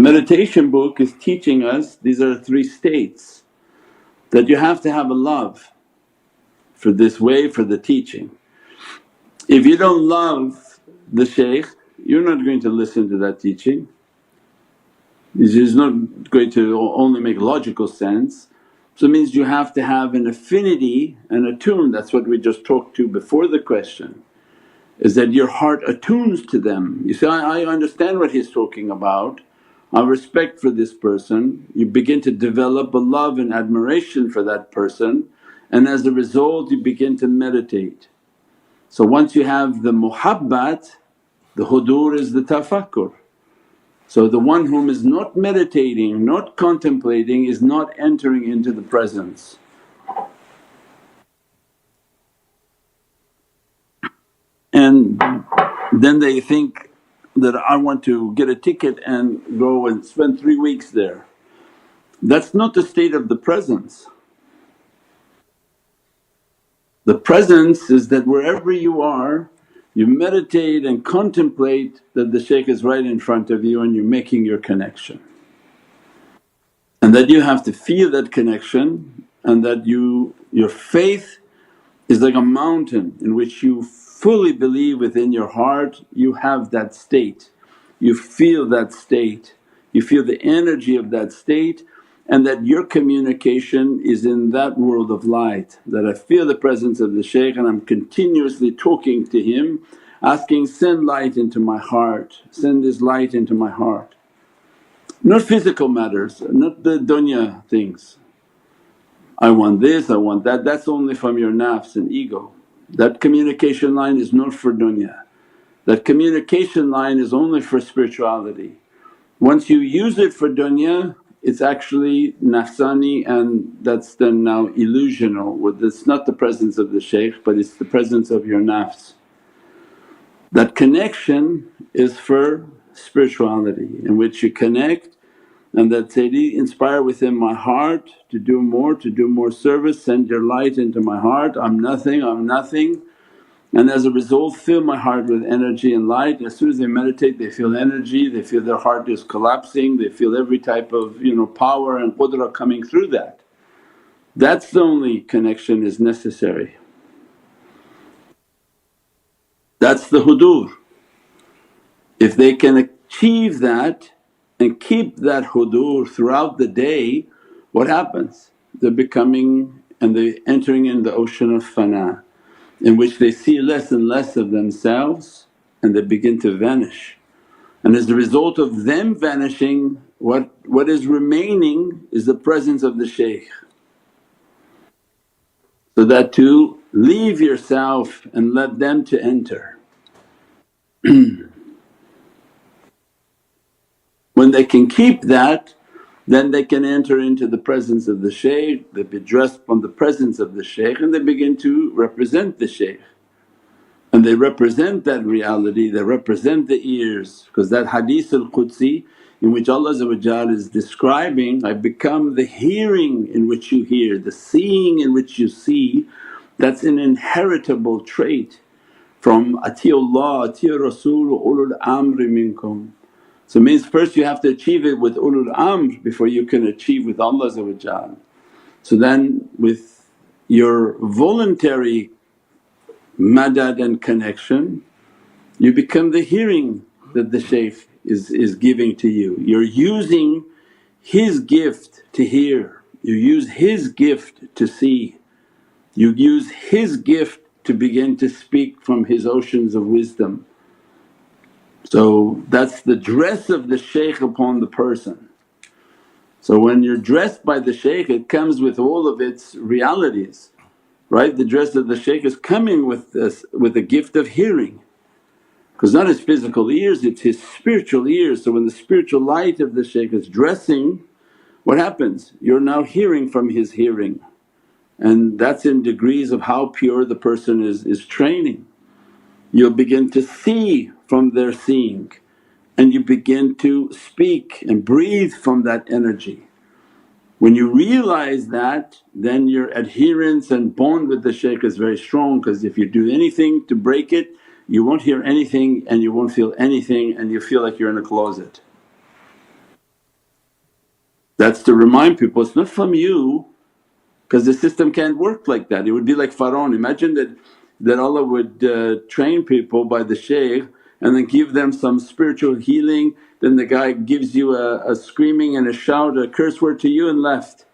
Meditation book is teaching us these are three states that you have to have a love for this way, for the teaching. If you don't love the shaykh, you're not going to listen to that teaching. It's just not going to only make logical sense. So it means you have to have an affinity and attune. That's what we just talked to before the question, is that your heart attunes to them. You say, I understand what he's talking about, I have respect for this person. You begin to develop a love and admiration for that person, and as a result you begin to meditate. So once you have the muhabbat, the hudur is the tafakkur. So the one whom is not meditating, not contemplating is not entering into the presence. And then they think that I want to get a ticket and go and spend 3 weeks there. That's not the state of the presence. The presence is that wherever you are, you meditate and contemplate that the shaykh is right in front of you and you're making your connection. And that you have to feel that connection, and that your faith is like a mountain in which you fully believe within your heart you have that state. You feel that state, you feel the energy of that state, and that your communication is in that world of light. That I feel the presence of the shaykh and I'm continuously talking to him, asking, send light into my heart, send this light into my heart. Not physical matters, not the dunya things. I want this, I want that, that's only from your nafs and ego. That communication line is not for dunya, that communication line is only for spirituality. Once you use it for dunya, it's actually nafsani, and that's then now illusional. It's not the presence of the shaykh but it's the presence of your nafs. That connection is for spirituality in which you connect, and that Sayyidi, inspire within my heart to do more service, send your light into my heart, I'm nothing, I'm nothing. And as a result fill my heart with energy and light. As soon as they meditate they feel energy, they feel their heart is collapsing, they feel every type of power and qudra coming through that. That's the only connection is necessary. That's the hudur. If they can achieve that and keep that hudur throughout the day, what happens? They're becoming and they're entering in the ocean of fanna, in which they see less and less of themselves and they begin to vanish. And as a result of them vanishing, what is remaining is the presence of the shaykh. So that to leave yourself and let them to enter. When they can keep that, then they can enter into the presence of the shaykh, they be dressed from the presence of the shaykh and they begin to represent the shaykh. And they represent that reality, they represent the ears, because that hadith al-Qudsi in which Allah is describing, I become the hearing in which you hear, the seeing in which you see. That's an inheritable trait from ati'ullah, ati'ur Rasul, ulul amri minkum. So it means first you have to achieve it with ulul amr before you can achieve with Allah. So then with your voluntary madad and connection, you become the hearing that the shaykh is giving to you. You're using his gift to hear, you use his gift to see, you use his gift to begin to speak from his oceans of wisdom. So that's the dress of the shaykh upon the person. So when you're dressed by the shaykh it comes with all of its realities, right? The dress of the shaykh is coming with this, with the gift of hearing, because not his physical ears, it's his spiritual ears. So when the spiritual light of the shaykh is dressing, what happens? You're now hearing from his hearing, and that's in degrees of how pure the person is training. You'll begin to see from their seeing, and you begin to speak and breathe from that energy. When you realize that, then your adherence and bond with the shaykh is very strong, because if you do anything to break it you won't hear anything and you won't feel anything and you feel like you're in a closet. That's to remind people it's not from you, because the system can't work like that. It would be like Pharaoh. Imagine that Allah would train people by the shaykh and then give them some spiritual healing, then the guy gives you a screaming and a shout, a curse word to you and left.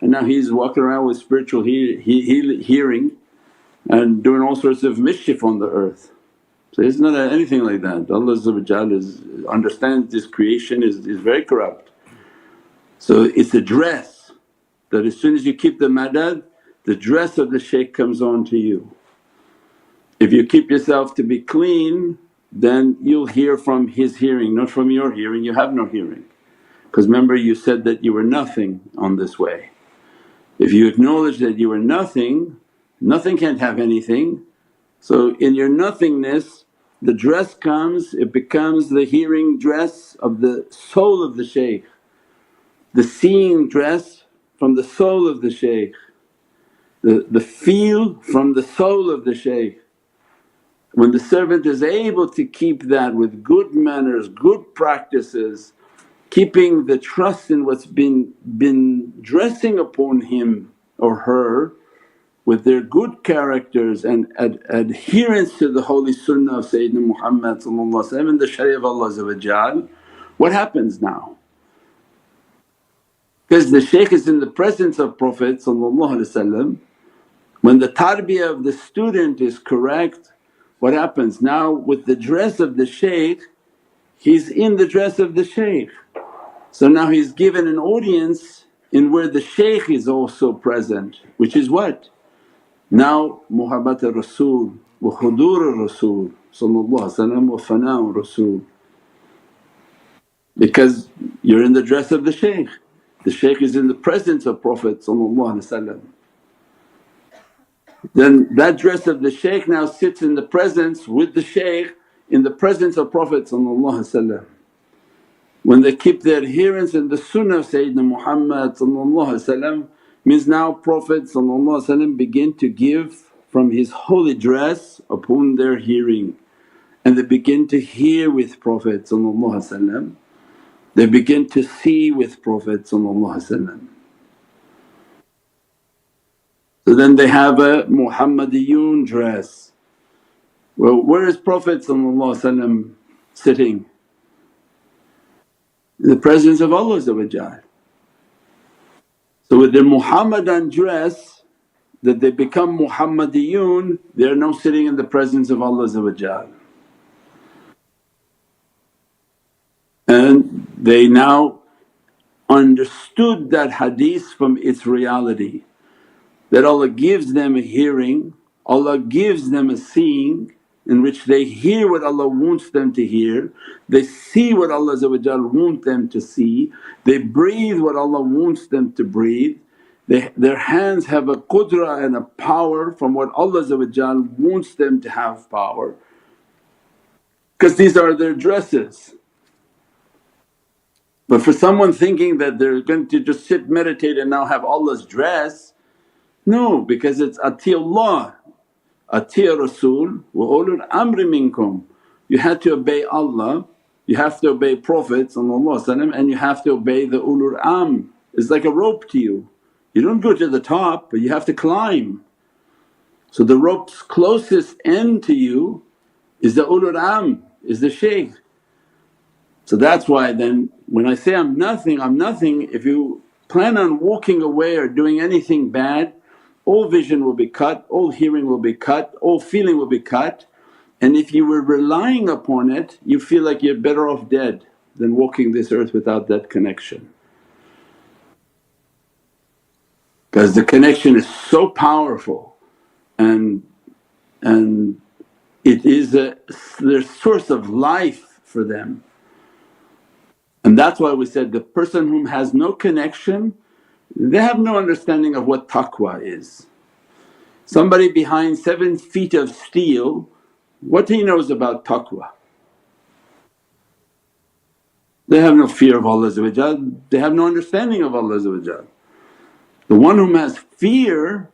And now he's walking around with spiritual hearing and doing all sorts of mischief on the earth. So it's not anything like that. Allah understands this creation is very corrupt. So it's a dress that as soon as you keep the madad, the dress of the shaykh comes on to you. If you keep yourself to be clean, then you'll hear from his hearing, not from your hearing. You have no hearing, because remember you said that you were nothing on this way. If you acknowledge that you were nothing, nothing can't have anything. So in your nothingness the dress comes, it becomes the hearing dress of the soul of the shaykh, the seeing dress from the soul of the shaykh, the feel from the soul of the shaykh. When the servant is able to keep that with good manners, good practices, keeping the trust in what's been dressing upon him or her with their good characters and adherence to the holy sunnah of Sayyidina Muhammad and the sharia of Allah, what happens now? Because the shaykh is in the presence of Prophet, when the tarbiyah of the student is correct, what happens? Now with the dress of the shaykh, he's in the dress of the shaykh. So now he's given an audience in where the shaykh is also present, which is what? Now muhabbat al-Rasul wa hudur al-Rasul wa fanna al-Rasul, because you're in the dress of the shaykh. The shaykh is in the presence of Prophet. Then that dress of the shaykh now sits in the presence with the shaykh, in the presence of Prophet. When they keep their adherence in the sunnah of Sayyidina Muhammad means now Prophet begin to give from his holy dress upon their hearing, and they begin to hear with Prophet, they begin to see with Prophet. So then they have a Muhammadiyun dress. Well, where is Prophet sitting? In the presence of Allah. So with their Muhammadan dress that they become Muhammadiyun, they are now sitting in the presence of Allah. And they now understood that hadith from its reality, that Allah gives them a hearing, Allah gives them a seeing in which they hear what Allah wants them to hear, they see what Allah wants them to see, they breathe what Allah wants them to breathe. Their hands have a qudra and a power from what Allah wants them to have power, because these are their dresses. But for someone thinking that they're going to just sit, meditate and now have Allah's dress, no, because it's ati'ullah, ati' Rasul wa ulul amri minkum. You had to obey Allah, you have to obey Prophet and you have to obey the ulul am. It's like a rope to you, you don't go to the top but you have to climb. So the rope's closest end to you is the ulul am, is the shaykh. So that's why then when I say I'm nothing, if you plan on walking away or doing anything bad, all vision will be cut, all hearing will be cut, all feeling will be cut. And if you were relying upon it, you feel like you're better off dead than walking this earth without that connection. Because the connection is so powerful and it is their source of life for them. And that's why we said the person whom has no connection, they have no understanding of what taqwa is. Somebody behind 7 feet of steel, what he knows about taqwa? They have no fear of Allah, they have no understanding of Allah. The one whom has fear,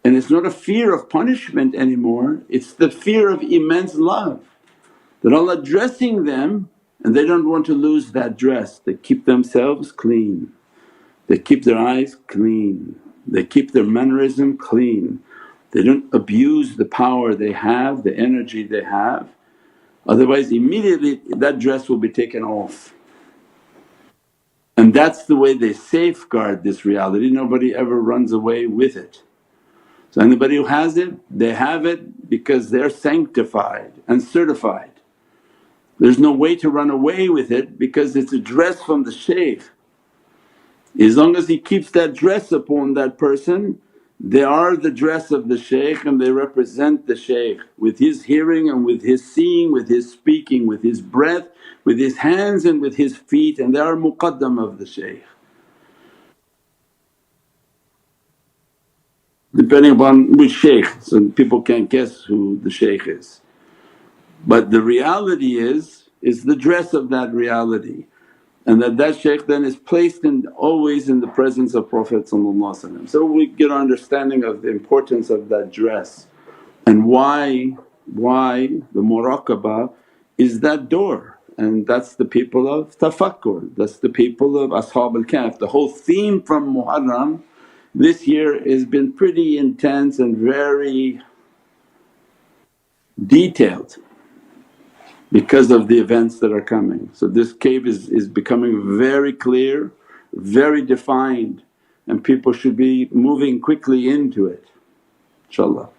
and it's not a fear of punishment anymore, it's the fear of immense love, that Allah dressing them and they don't want to lose that dress, they keep themselves clean. They keep their eyes clean, they keep their mannerism clean, they don't abuse the power they have, the energy they have. Otherwise immediately that dress will be taken off. And that's the way they safeguard this reality, nobody ever runs away with it. So anybody who has it, they have it because they're sanctified and certified. There's no way to run away with it because it's a dress from the shaykh. As long as he keeps that dress upon that person, they are the dress of the shaykh and they represent the shaykh with his hearing and with his seeing, with his speaking, with his breath, with his hands and with his feet, and they are muqaddam of the shaykh. Depending upon which shaykh, so people can't guess who the shaykh is. But the reality is the dress of that reality, and that shaykh then is placed in always in the presence of Prophet. So we get an understanding of the importance of that dress and why the muraqabah is that door, and that's the people of Tafakkur, that's the people of Ashab al-Kahf. The whole theme from Muharram this year has been pretty intense and very detailed because of the events that are coming. So this cave is becoming very clear, very defined, and people should be moving quickly into it, inshaAllah.